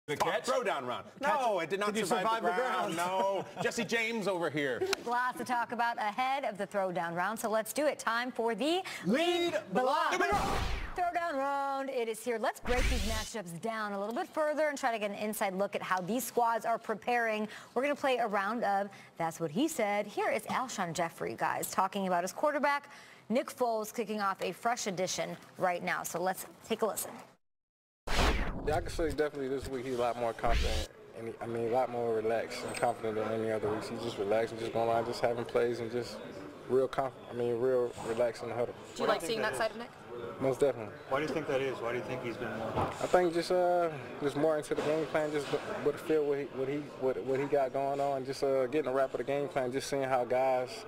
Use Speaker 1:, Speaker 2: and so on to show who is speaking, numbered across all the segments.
Speaker 1: The catch?
Speaker 2: Throwdown round. No, it did not survive the ground. No. Jesse James over here.
Speaker 3: Lots to talk about ahead of the throwdown round, so let's do it. Time for the
Speaker 2: Lead Block.
Speaker 3: Throwdown round. It is here. Let's break these matchups down a little bit further and try to get an inside look at how these squads are preparing. We're going to play a round of That's What He Said. Here is Alshon Jeffery, guys, talking about his quarterback, Nick Foles, kicking off a fresh edition right now. So let's take a listen.
Speaker 4: Yeah, I can say definitely this week he's a lot more confident, and a lot more relaxed and confident than any other weeks. He's just relaxed and just going around, just having plays and just real relaxed in the huddle.
Speaker 5: Do you like seeing that side of Nick?
Speaker 4: Most definitely.
Speaker 6: Why do you think that is? Why do you think he's been more?
Speaker 4: I think just more into the game plan, just with the feel what he got going on, just getting a wrap of the game plan, just seeing how guys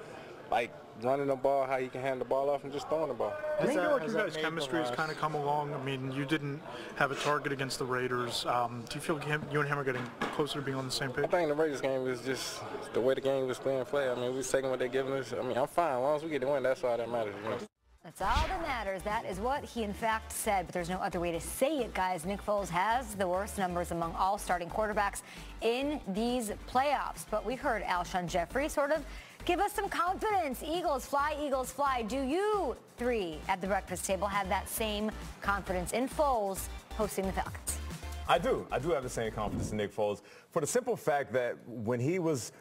Speaker 4: like running the ball, how he can hand the ball off, and just throwing the ball.
Speaker 6: I think you guys' chemistry has kind of come along. I mean, you didn't have a target against the Raiders. Do you feel you and him are getting closer to being on the same page?
Speaker 4: I think the Raiders game was just the way the game was being played. I mean, we was taking what they're giving us. I mean, I'm fine. As long as we get the win, that's all that matters. You know?
Speaker 3: That's all that matters. That is what he, in fact, said. But there's no other way to say it, guys. Nick Foles has the worst numbers among all starting quarterbacks in these playoffs. But we heard Alshon Jeffery sort of give us some confidence. Eagles fly, Eagles fly. Do you three at the breakfast table have that same confidence in Foles hosting the Falcons?
Speaker 1: I do. I do have the same confidence in Nick Foles for the simple fact that when he was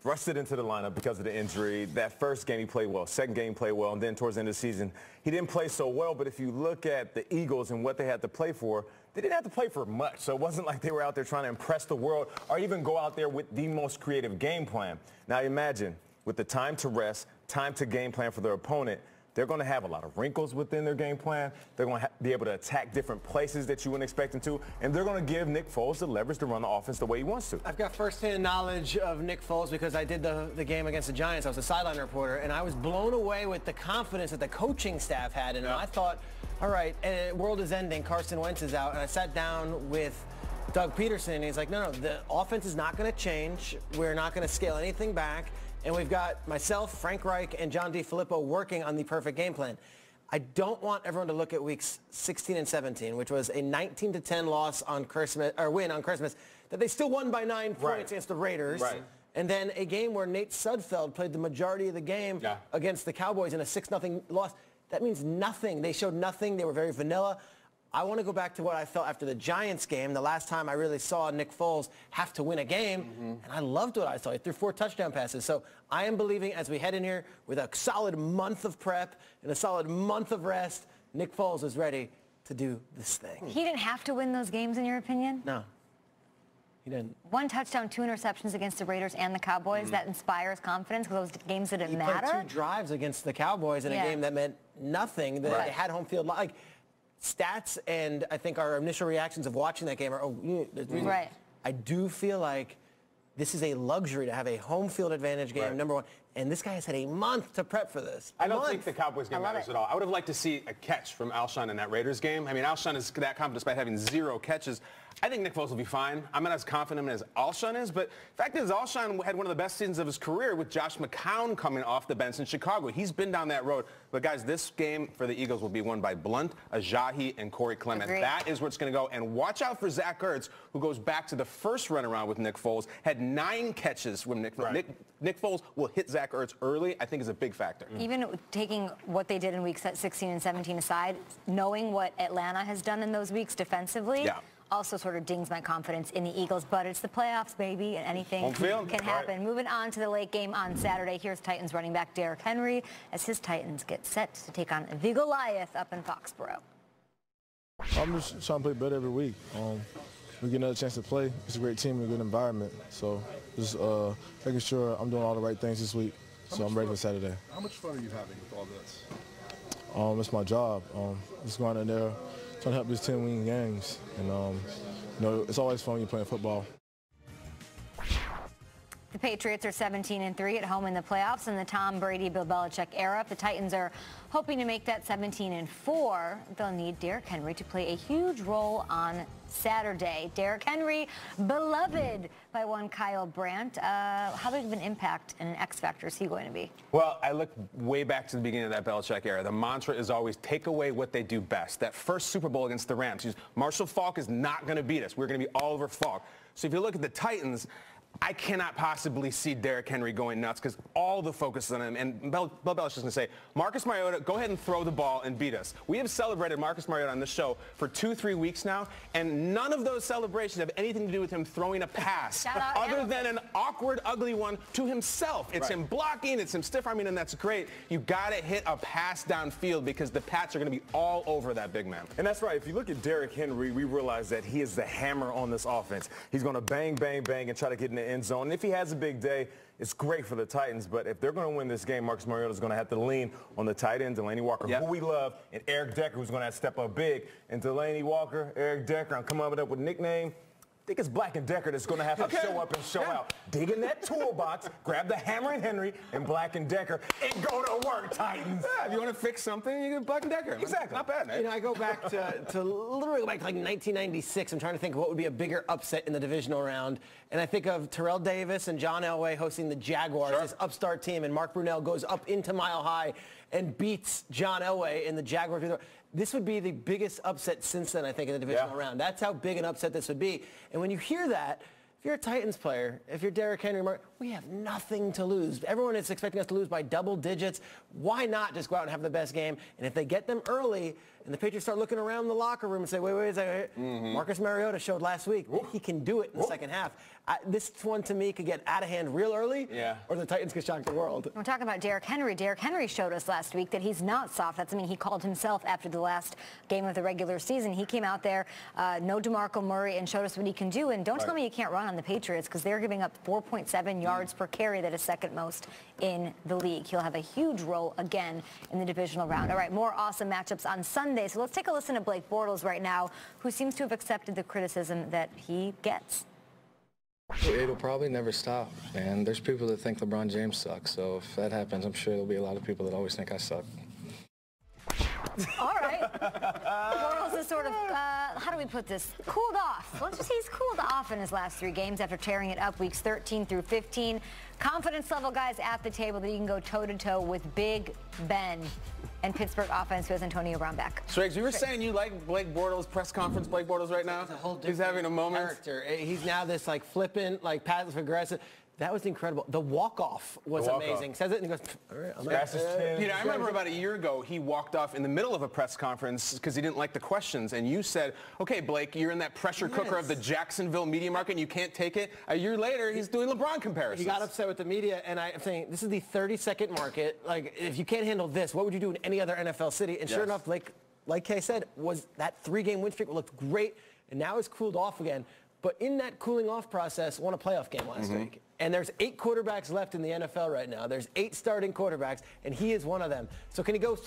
Speaker 1: thrusted into the lineup because of the injury, that first game he played well, second game he played well, and then towards the end of the season, he didn't play so well. But if you look at the Eagles and what they had to play for, they didn't have to play for much. So it wasn't like they were out there trying to impress the world or even go out there with the most creative game plan. Now imagine, with the time to rest, time to game plan for their opponent, they're going to have a lot of wrinkles within their game plan. They're going to be able to attack different places that you wouldn't expect them to, and they're going to give Nick Foles the leverage to run the offense the way he wants to.
Speaker 7: I've got firsthand knowledge of Nick Foles because I did the game against the Giants. I was a sideline reporter, and I was blown away with the confidence that the coaching staff had. And I thought, all right, world is ending. Carson Wentz is out. And I sat down with Doug Peterson, and he's like, no, the offense is not going to change. We're not going to scale anything back. And we've got myself, Frank Reich, and John DeFilippo working on the perfect game plan. I don't want everyone to look at weeks 16 and 17, which was a 19-10 loss on Christmas, or win on Christmas, that they still won by 9 points against the Raiders. Right. And then a game where Nate Sudfeld played the majority of the game against the Cowboys in a 6-0 loss. That means nothing. They showed nothing. They were very vanilla. I want to go back to what I felt after the Giants game, the last time I really saw Nick Foles have to win a game, and I loved what I saw. He threw 4 touchdown passes. So I am believing as we head in here with a solid month of prep and a solid month of rest, Nick Foles is ready to do this thing.
Speaker 3: He didn't have to win those games, in your opinion?
Speaker 7: No. He didn't. 1
Speaker 3: touchdown, 2 interceptions against the Raiders and the Cowboys. That inspires confidence because those games didn't matter.
Speaker 7: He played 2 drives against the Cowboys in a game that meant nothing. They had home field. Like, stats and I think our initial reactions of watching that game are, right. I do feel like this is a luxury to have a home field advantage game, number one. And this guy has had a month to prep for this.
Speaker 2: I don't think the Cowboys game matters at all. I would have liked to see a catch from Alshon in that Raiders game. I mean, Alshon is that confident despite having 0 catches. I think Nick Foles will be fine. I'm not as confident as Alshon is, but the fact is Alshon had one of the best seasons of his career with Josh McCown coming off the bench in Chicago. He's been down that road. But, guys, this game for the Eagles will be won by Blunt, Ajayi, and Corey Clement.
Speaker 3: Agreed.
Speaker 2: That is where it's going to go. And watch out for Zach Ertz, who goes back to the first run-around with Nick Foles, had 9 catches when Nick Foles will hit Zach Ertz early. I think is a big factor.
Speaker 3: Even taking what they did in weeks 16 and 17 aside, knowing what Atlanta has done in those weeks defensively also sort of dings my confidence in the Eagles. But it's the playoffs, baby, and anything can happen. Right. Moving on to the late game on Saturday, here's Titans running back Derrick Henry as his Titans get set to take on the Goliath up in Foxborough.
Speaker 8: I'm just trying to play better every week. We get another chance to play. It's a great team and a good environment. So just making sure I'm doing all the right things this week. So I'm ready for Saturday.
Speaker 9: How much fun are you having with all this?
Speaker 8: It's my job. Just going in there, trying to help this team win games. And, it's always fun when you're playing football.
Speaker 3: The Patriots are 17-3 at home in the playoffs in the Tom Brady, Bill Belichick era. The Titans are hoping to make that 17-4. They'll need Derrick Henry to play a huge role on Saturday. Derrick Henry, beloved by one Kyle Brandt. How big of an impact and an X factor is he going to be?
Speaker 2: Well, I look way back to the beginning of that Belichick era. The mantra is always take away what they do best. That first Super Bowl against the Rams, Marshall Faulk is not going to beat us. We're going to be all over Faulk. So if you look at the Titans, I cannot possibly see Derrick Henry going nuts because all the focus is on him. And Bill Belichick's going to say, Marcus Mariota, go ahead and throw the ball and beat us. We have celebrated Marcus Mariota on this show for 2-3 weeks now, and none of those celebrations have anything to do with him throwing a pass other than an awkward, ugly one to himself. It's him blocking, it's him stiff-arming, and that's great. You got to hit a pass downfield because the Pats are going to be all over that big man.
Speaker 1: And that's right. If you look at Derrick Henry, we realize that he is the hammer on this offense. He's going to bang, bang, bang, and try to get in the end zone. And if he has a big day, it's great for the Titans. But if they're going to win this game, Marcus Mariota is going to have to lean on the tight end, Delanie Walker, who we love, and Eric Decker, who's going to have to step up big. And Delanie Walker, Eric Decker, I'm coming up with a nickname. I think it's Black and Decker that's going to have to show up and show out. Dig in that toolbox, grab the hammer and Henry and Black and Decker, and go to work, Titans.
Speaker 2: Yeah, if you want to fix something, you get Black and Decker.
Speaker 1: Exactly.
Speaker 2: Not bad, man.
Speaker 7: You know, I go back to literally like 1996. I'm trying to think of what would be a bigger upset in the divisional round. And I think of Terrell Davis and John Elway hosting the Jaguars, this upstart team, and Mark Brunell goes up into Mile High and beats John Elway in the Jaguars. This would be the biggest upset since then, I think, in the divisional round. That's how big an upset this would be. And when you hear that, if you're a Titans player, if you're Derrick Henry, we have nothing to lose. Everyone is expecting us to lose by double digits. Why not just go out and have the best game? And if they get them early and the Patriots start looking around the locker room and say, wait a second, Marcus Mariota showed last week that he can do it in the second half. This one, to me, could get out of hand real early, or the Titans could shock the world.
Speaker 3: We're talking about Derrick Henry. Derrick Henry showed us last week that he's not soft. That's something he called himself after the last game of the regular season. He came out there, no DeMarco Murray, and showed us what he can do. And don't tell me you can't run on the Patriots because they're giving up 4.7 yards per carry. That is second most in the league. He'll have a huge role again in the divisional round. All right, more awesome matchups on Sunday. So let's take a listen to Blake Bortles right now, who seems to have accepted the criticism that he gets.
Speaker 4: It'll probably never stop, and there's people that think LeBron James sucks, so if that happens, I'm sure there'll be a lot of people that always think I suck.
Speaker 3: All right. Bortles is sort of, how do we put this, cooled off. Let's just say he's cooled off in his last 3 games after tearing it up weeks 13 through 15. Confidence level guys at the table that you can go toe-to-toe with Big Ben and Pittsburgh offense who has Antonio Brown back.
Speaker 2: Striggs, you were saying you like Blake Bortles, press conference Blake Bortles right now? He's having a moment.
Speaker 7: Character. He's now this like flippant, like passive aggressive. That was incredible. The walk-off was amazing. Says it and he goes, all right, I'm
Speaker 2: Peter, I remember about a year ago, he walked off in the middle of a press conference because he didn't like the questions. And you said, okay, Blake, you're in that pressure cooker of the Jacksonville media market and you can't take it. A year later, he's doing LeBron comparisons.
Speaker 7: He got upset with the media, and I'm saying, this is the 30-second market. Like, if you can't handle this, what would you do in any other NFL city? And sure enough, like Kay said, was that 3-game win streak looked great, and now it's cooled off again. But in that cooling off process, won a playoff game last week. And there's 8 quarterbacks left in the NFL right now. There's 8 starting quarterbacks, and he is one of them. So can he go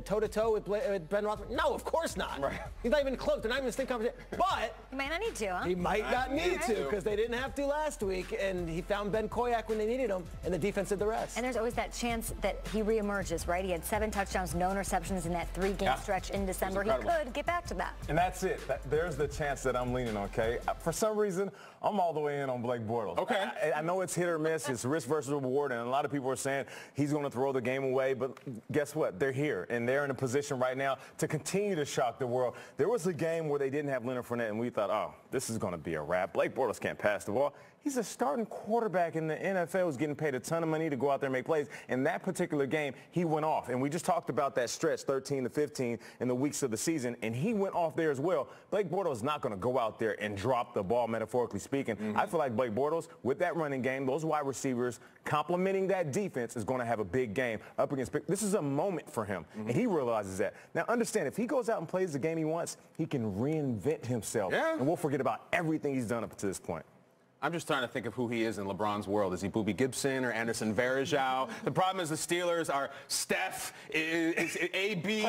Speaker 7: toe-to-toe with Ben Roethlisberger? No, of course not. He's not even close. They're not even in the same conversation. But
Speaker 3: he might not need to, huh?
Speaker 7: He might not need to because they didn't have to last week, and he found Ben Koyak when they needed him, and the defense did the rest.
Speaker 3: And there's always that chance that he reemerges, right? He had 7 touchdowns, no interceptions in that 3-game stretch in December. He could get back to that.
Speaker 1: And that's it. There's the chance that I'm leaning on, okay? For some reason, I'm all the way in on Blake Bortles.
Speaker 2: Okay.
Speaker 1: I know it's hit or miss. It's risk versus reward, and a lot of people are saying he's going to throw the game away, but guess what? They're here, and they're in a position right now to continue to shock the world. There was a game where they didn't have Leonard Fournette, and we thought, oh, this is going to be a wrap. Blake Bortles can't pass the ball. He's a starting quarterback in the NFL who's getting paid a ton of money to go out there and make plays. In that particular game, he went off. And we just talked about that stretch, 13 to 15, in the weeks of the season, and he went off there as well. Blake Bortles is not going to go out there and drop the ball, metaphorically speaking. I feel like Blake Bortles, with that running game, those wide receivers, complementing that defense, is going to have a big game up against. This is a moment for him, and he realizes that. Now, understand, if he goes out and plays the game he wants, he can reinvent himself, and we'll forget about everything he's done up to this point.
Speaker 2: I'm just trying to think of who he is in LeBron's world. Is he Boobie Gibson or Anderson Varejao? The problem is the Steelers are Steph, is AB,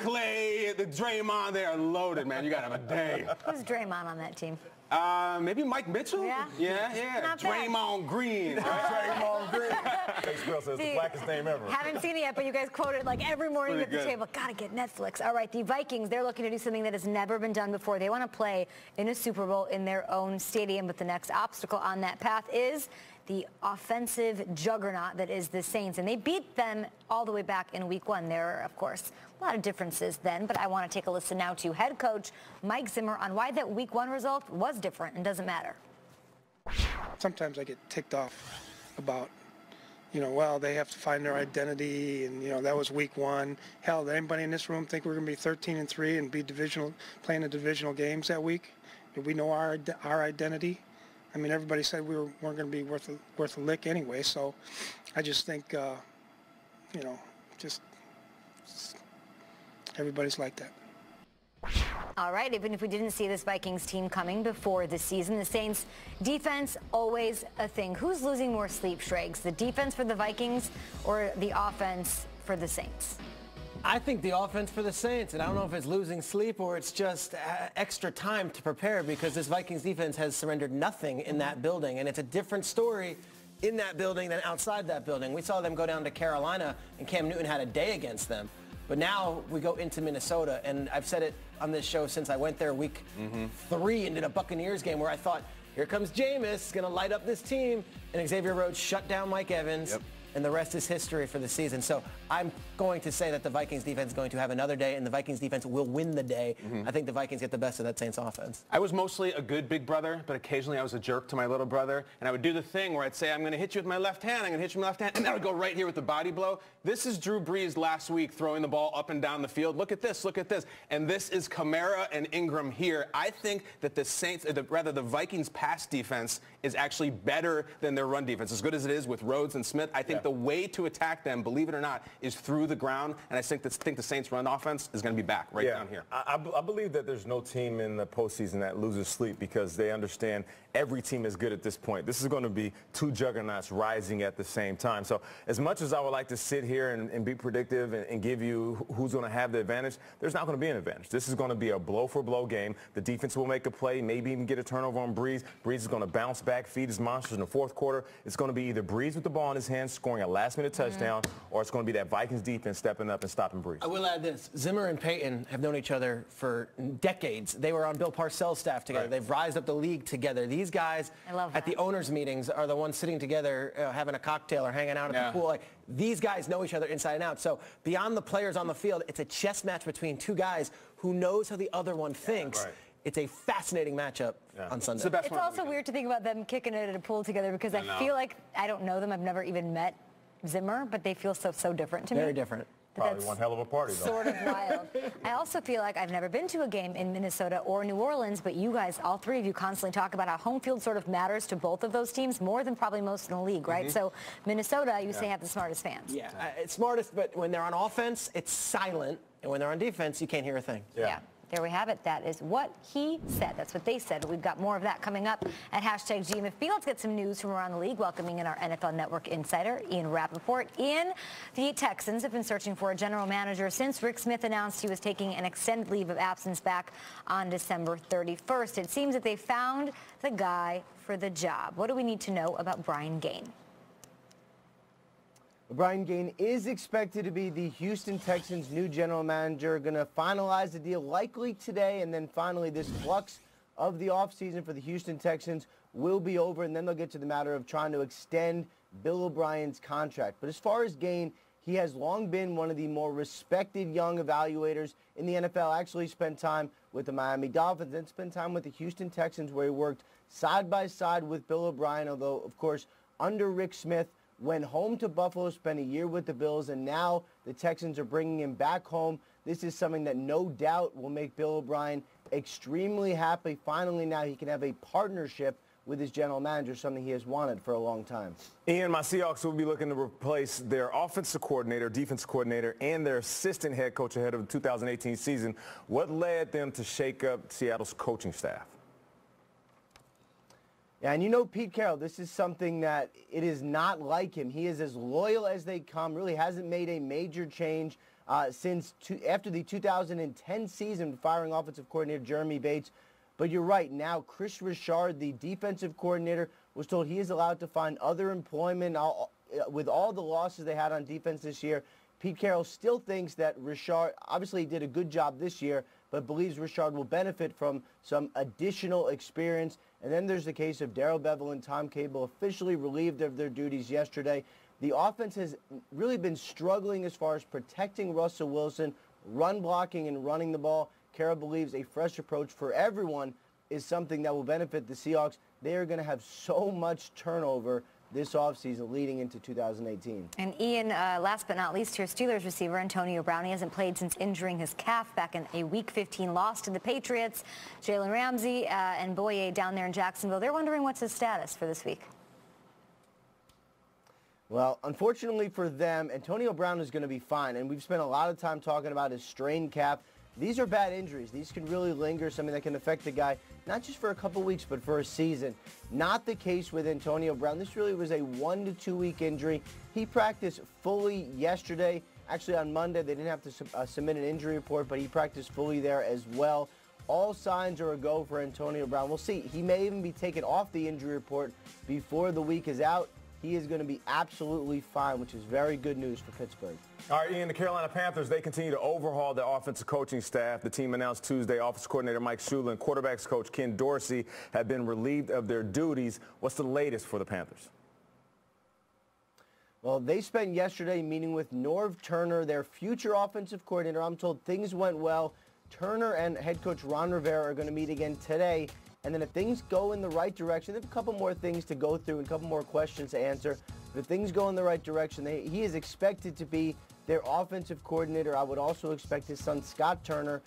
Speaker 2: Clay, the Draymond. They are loaded, man. You got to have a day.
Speaker 3: Who's Draymond on that team?
Speaker 2: Maybe Mike Mitchell? Yeah.
Speaker 3: Not bad.
Speaker 2: Draymond Green.
Speaker 1: Draymond Green. Hey, Squirrel says the blackest name ever.
Speaker 3: Haven't seen it yet, but you guys quote it like every morning at the
Speaker 2: good.
Speaker 3: table. Gotta get Netflix. All right, the Vikings, they're looking to do something that has never been done before. They want to play in a Super Bowl in their own stadium, but the next obstacle on that path is the offensive juggernaut that is the Saints. And they beat them all the way back in week 1. There are, of course, a lot of differences then, but I want to take a listen now to head coach Mike Zimmer on why that week 1 result was different and doesn't matter.
Speaker 5: Sometimes I get ticked off about, well, they have to find their identity, and, that was week 1. Hell, did anybody in this room think we're going to be 13-3 and be playing the divisional games that week? Did we know our identity? I mean, everybody said we weren't going to be worth a lick anyway, so I just think, just everybody's like that.
Speaker 3: All right, even if we didn't see this Vikings team coming before the season, the Saints defense always a thing. Who's losing more sleep, Schrags? The defense for the Vikings or the offense for the Saints?
Speaker 7: I think the offense for the Saints, and I don't know if it's losing sleep or it's just extra time to prepare, because this Vikings defense has surrendered nothing in that building, and it's a different story in that building than outside that building. We saw them go down to Carolina, and Cam Newton had a day against them. But now we go into Minnesota, and I've said it on this show since I went there week 3 into the Buccaneers game, where I thought, here comes Jameis, going to light up this team, and Xavier Rhodes shut down Mike Evans. And the rest is history for the season. So I'm going to say that the Vikings defense is going to have another day, and the Vikings defense will win the day. I think the Vikings get the best of that Saints offense.
Speaker 2: I was mostly a good big brother, but occasionally I was a jerk to my little brother, and I would do the thing where I'd say, I'm going to hit you with my left hand, I'm going to hit you with my left hand, and then I would go right here with the body blow. This is Drew Brees last week throwing the ball up and down the field. Look at this, look at this. And this is Kamara and Ingram here. I think that the Saints, the Vikings pass defense is actually better than their run defense. As good as it is with Rhodes and Smith, I think the way to attack them, believe it or not, is through the ground. And I think the Saints' run offense is going to be back right down here.
Speaker 1: I believe that there's no team in the postseason that loses sleep, because they understand every team is good at this point. This is going to be 2 juggernauts rising at the same time. So as much as I would like to sit here and be predictive and give you who's going to have the advantage, there's not going to be an advantage. This is going to be a blow-for-blow game. The defense will make a play, maybe even get a turnover on Brees. Brees is going to bounce back, feed his monsters in the fourth quarter. It's going to be either Brees with the ball in his hands, scoring a last-minute touchdown, or it's going to be that Vikings defense stepping up and stopping Brees.
Speaker 7: I will add this. Zimmer and Payton have known each other for decades. They were on Bill Parcells' staff together. They've rised up the league together. These guys at the owners' meetings are the ones sitting together having a cocktail or hanging out at the pool. Like, these guys know each other inside and out. So beyond the players on the field, it's a chess match between 2 guys who knows how the other one thinks. It's a fascinating matchup on Sunday.
Speaker 3: It's also weird to think about them kicking it at a pool together, because I feel like I don't know them. I've never even met Zimmer, but they feel so different to me.
Speaker 7: Very different.
Speaker 1: Probably one hell of a party, though.
Speaker 3: Sort of wild. I also feel like I've never been to a game in Minnesota or New Orleans, but you guys, all 3 of you, constantly talk about how home field sort of matters to both of those teams more than probably most in the league, right? So Minnesota, you say, have the smartest fans.
Speaker 7: Yeah, it's smartest, but when they're on offense, it's silent, and when they're on defense, you can't hear a thing.
Speaker 3: Yeah. There we have it. That is what he said. That's what they said. We've got more of that coming up at #GMFB. Let's get some news from around the league. Welcoming in our NFL Network insider, Ian Rappaport. Ian, the Texans have been searching for a general manager since Rick Smith announced he was taking an extended leave of absence back on December 31st. It seems that they found the guy for the job. What do we need to know about Brian Gaine?
Speaker 10: Brian Gaine is expected to be the Houston Texans' new general manager, going to finalize the deal likely today, and then finally this flux of the offseason for the Houston Texans will be over, and then they'll get to the matter of trying to extend Bill O'Brien's contract. But as far as Gaine, he has long been one of the more respected young evaluators in the NFL. Actually spent time with the Miami Dolphins and spent time with the Houston Texans, where he worked side by side with Bill O'Brien, although, of course, under Rick Smith, went home to Buffalo, spent a year with the Bills, and now the Texans are bringing him back home. This is something that no doubt will make Bill O'Brien extremely happy. Finally, now he can have a partnership with his general manager, something he has wanted for a long time.
Speaker 1: Ian, my Seahawks will be looking to replace their offensive coordinator, defensive coordinator, and their assistant head coach ahead of the 2018 season. What led them to shake up Seattle's coaching staff?
Speaker 10: Yeah, and you know Pete Carroll, this is something that it is not like him. He is as loyal as they come, really hasn't made a major change since after the 2010 season, firing offensive coordinator Jeremy Bates. But you're right. Now, Chris Richard, the defensive coordinator, was told he is allowed to find other employment. With all the losses they had on defense this year, Pete Carroll still thinks that Richard, obviously he did a good job this year, but believes Richard will benefit from some additional experience. And then there's the case of Darrell Bevell and Tom Cable, officially relieved of their duties yesterday. The offense has really been struggling as far as protecting Russell Wilson, run blocking and running the ball. Carroll believes a fresh approach for everyone is something that will benefit the Seahawks. They are going to have so much turnover this offseason leading into 2018.
Speaker 3: And Ian, last but not least here, Steelers receiver Antonio Brown. He hasn't played since injuring his calf back in a Week 15 loss to the Patriots. Jalen Ramsey and Boye down there in Jacksonville, they're wondering what's his status for this week.
Speaker 10: Well, unfortunately for them, Antonio Brown is going to be fine, and we've spent a lot of time talking about his strained calf. These are bad injuries. These can really linger, something that can affect the guy, not just for a couple weeks, but for a season. Not the case with Antonio Brown. This really was a 1 to 2 week injury. He practiced fully yesterday. Actually, on Monday, they didn't have to submit an injury report, but he practiced fully there as well. All signs are a go for Antonio Brown. We'll see. He may even be taken off the injury report before the week is out. He is going to be absolutely fine, which is very good news for Pittsburgh.
Speaker 1: All right, Ian, the Carolina Panthers, they continue to overhaul their offensive coaching staff. The team announced Tuesday offensive coordinator Mike Shula and quarterbacks coach Ken Dorsey have been relieved of their duties. What's the latest for the Panthers?
Speaker 10: Well, they spent yesterday meeting with Norv Turner, their future offensive coordinator. I'm told things went well. Turner and head coach Ron Rivera are going to meet again today. And then if things go in the right direction, they have a couple more things to go through and a couple more questions to answer. But if things go in the right direction, he is expected to be their offensive coordinator. I would also expect his son, Scott Turner,